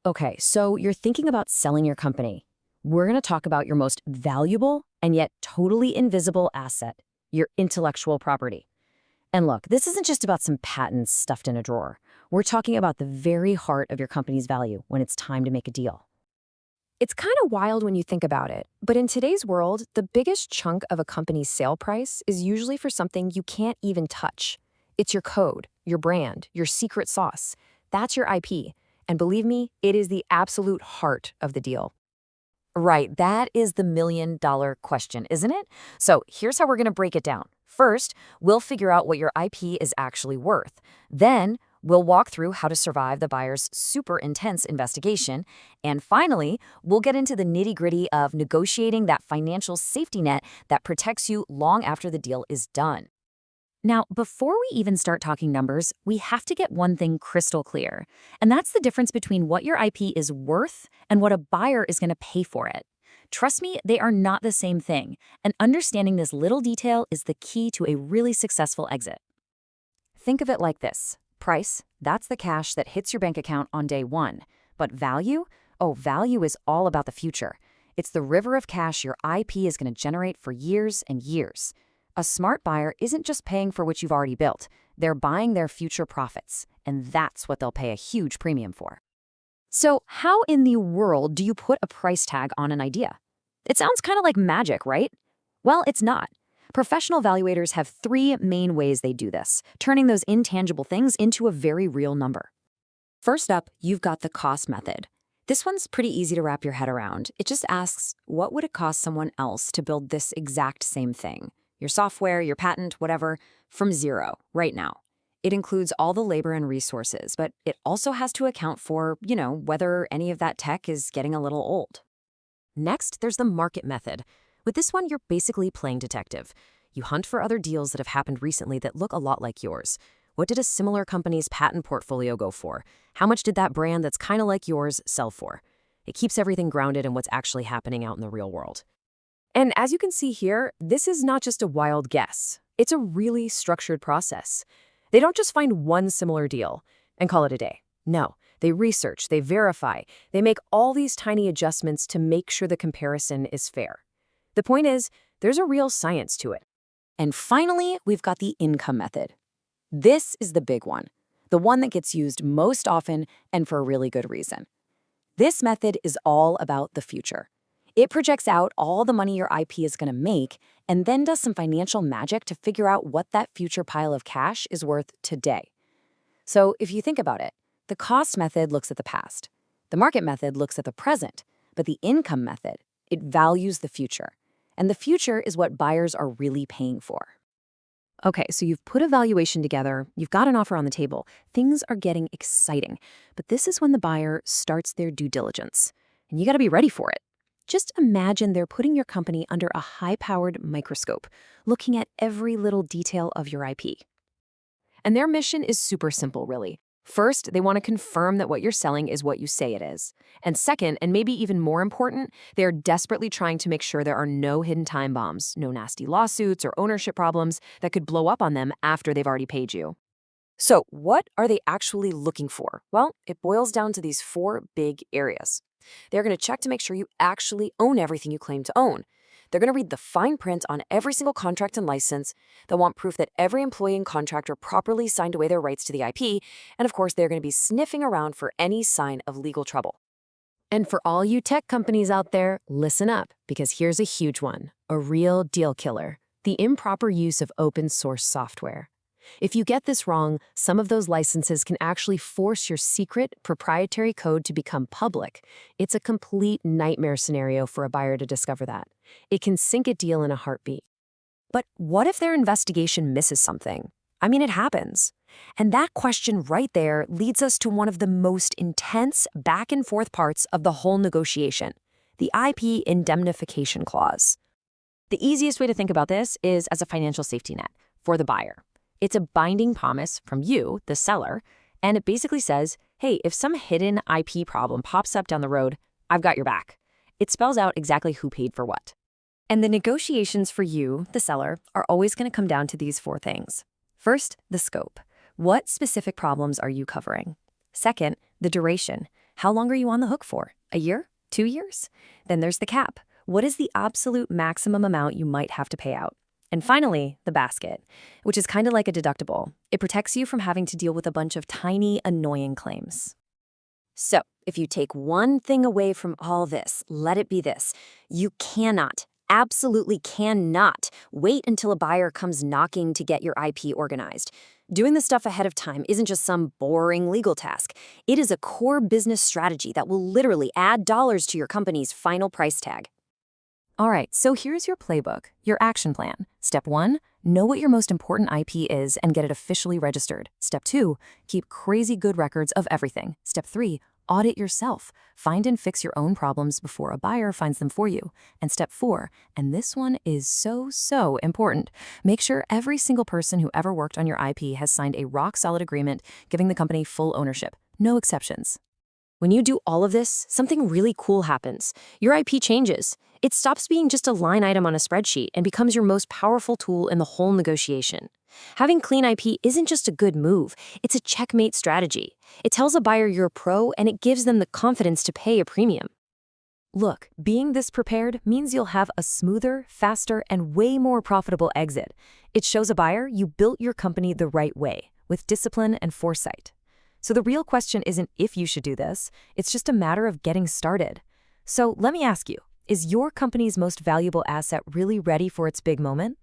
Okay, so you're thinking about selling your company. We're going to talk about your most valuable and yet totally invisible asset, your intellectual property. And look, this isn't just about some patents stuffed in a drawer. We're talking about the very heart of your company's value when it's time to make a deal. It's kind of wild when you think about it, but in today's world, the biggest chunk of a company's sale price is usually for something you can't even touch. It's your code, your brand, your secret sauce. That's your IP. And believe me, it is the absolute heart of the deal. Right, that is the million-dollar question, isn't it? So here's how we're going to break it down. First, we'll figure out what your IP is actually worth. Then, we'll walk through how to survive the buyer's super intense investigation. And finally, we'll get into the nitty-gritty of negotiating that financial safety net that protects you long after the deal is done. Now, before we even start talking numbers, we have to get one thing crystal clear, and that's the difference between what your IP is worth and what a buyer is going to pay for it. Trust me, they are not the same thing, and understanding this little detail is the key to a really successful exit. Think of it like this. Price, that's the cash that hits your bank account on day one. But value? Oh, value is all about the future. It's the river of cash your IP is going to generate for years and years. A smart buyer isn't just paying for what you've already built. They're buying their future profits, and that's what they'll pay a huge premium for. So how in the world do you put a price tag on an idea? It sounds kind of like magic, right? Well, it's not. Professional valuators have three main ways they do this, turning those intangible things into a very real number. First up, you've got the cost method. This one's pretty easy to wrap your head around. It just asks, what would it cost someone else to build this exact same thing? Your software, your patent, whatever, from zero, right now. It includes all the labor and resources, but it also has to account for, whether any of that tech is getting a little old. Next, there's the market method. With this one, you're basically playing detective. You hunt for other deals that have happened recently that look a lot like yours. What did a similar company's patent portfolio go for? How much did that brand that's kind of like yours sell for? It keeps everything grounded in what's actually happening out in the real world. And as you can see here, this is not just a wild guess. It's a really structured process. They don't just find one similar deal and call it a day. No, they research, they verify, they make all these tiny adjustments to make sure the comparison is fair. The point is, there's a real science to it. And finally, we've got the income method. This is the big one, the one that gets used most often and for a really good reason. This method is all about the future. It projects out all the money your IP is going to make and then does some financial magic to figure out what that future pile of cash is worth today. So if you think about it, the cost method looks at the past. The market method looks at the present. But the income method, it values the future. And the future is what buyers are really paying for. Okay, so you've put a valuation together, you've got an offer on the table, things are getting exciting. But this is when the buyer starts their due diligence. And you got to be ready for it. Just imagine they're putting your company under a high-powered microscope, looking at every little detail of your IP. And their mission is super simple, really. First, they want to confirm that what you're selling is what you say it is. And second, and maybe even more important, they are desperately trying to make sure there are no hidden time bombs, no nasty lawsuits or ownership problems that could blow up on them after they've already paid you. So what are they actually looking for? Well, it boils down to these four big areas. They're going to check to make sure you actually own everything you claim to own. They're going to read the fine print on every single contract and license. They'll want proof that every employee and contractor properly signed away their rights to the IP. And of course, they're going to be sniffing around for any sign of legal trouble. And for all you tech companies out there, listen up, because here's a huge one, a real deal killer, the improper use of open source software. If you get this wrong, some of those licenses can actually force your secret, proprietary code to become public. It's a complete nightmare scenario for a buyer to discover that. It can sink a deal in a heartbeat. But what if their investigation misses something? I mean, it happens. And that question right there leads us to one of the most intense back-and-forth parts of the whole negotiation, the IP indemnification clause. The easiest way to think about this is as a financial safety net for the buyer. It's a binding promise from you, the seller, and it basically says, hey, if some hidden IP problem pops up down the road, I've got your back. It spells out exactly who paid for what. And the negotiations for you, the seller, are always going to come down to these four things. First, the scope. What specific problems are you covering? Second, the duration. How long are you on the hook for? A year? 2 years? Then there's the cap. What is the absolute maximum amount you might have to pay out? And finally, the basket, which is kind of like a deductible. It protects you from having to deal with a bunch of tiny, annoying claims. So, if you take one thing away from all this, let it be this. You cannot, absolutely cannot, wait until a buyer comes knocking to get your IP organized. Doing this stuff ahead of time isn't just some boring legal task. It is a core business strategy that will literally add dollars to your company's final price tag. All right, so here's your playbook, your action plan. Step 1, know what your most important IP is and get it officially registered. Step 2, keep crazy good records of everything. Step 3, audit yourself. Find and fix your own problems before a buyer finds them for you. And step 4, and this one is so important, make sure every single person who ever worked on your IP has signed a rock-solid agreement giving the company full ownership. No exceptions. When you do all of this, something really cool happens. Your IP changes. It stops being just a line item on a spreadsheet and becomes your most powerful tool in the whole negotiation. Having clean IP isn't just a good move, it's a checkmate strategy. It tells a buyer you're a pro and it gives them the confidence to pay a premium. Look, being this prepared means you'll have a smoother, faster, and way more profitable exit. It shows a buyer you built your company the right way, with discipline and foresight. So the real question isn't if you should do this, it's just a matter of getting started. So let me ask you, is your company's most valuable asset really ready for its big moment?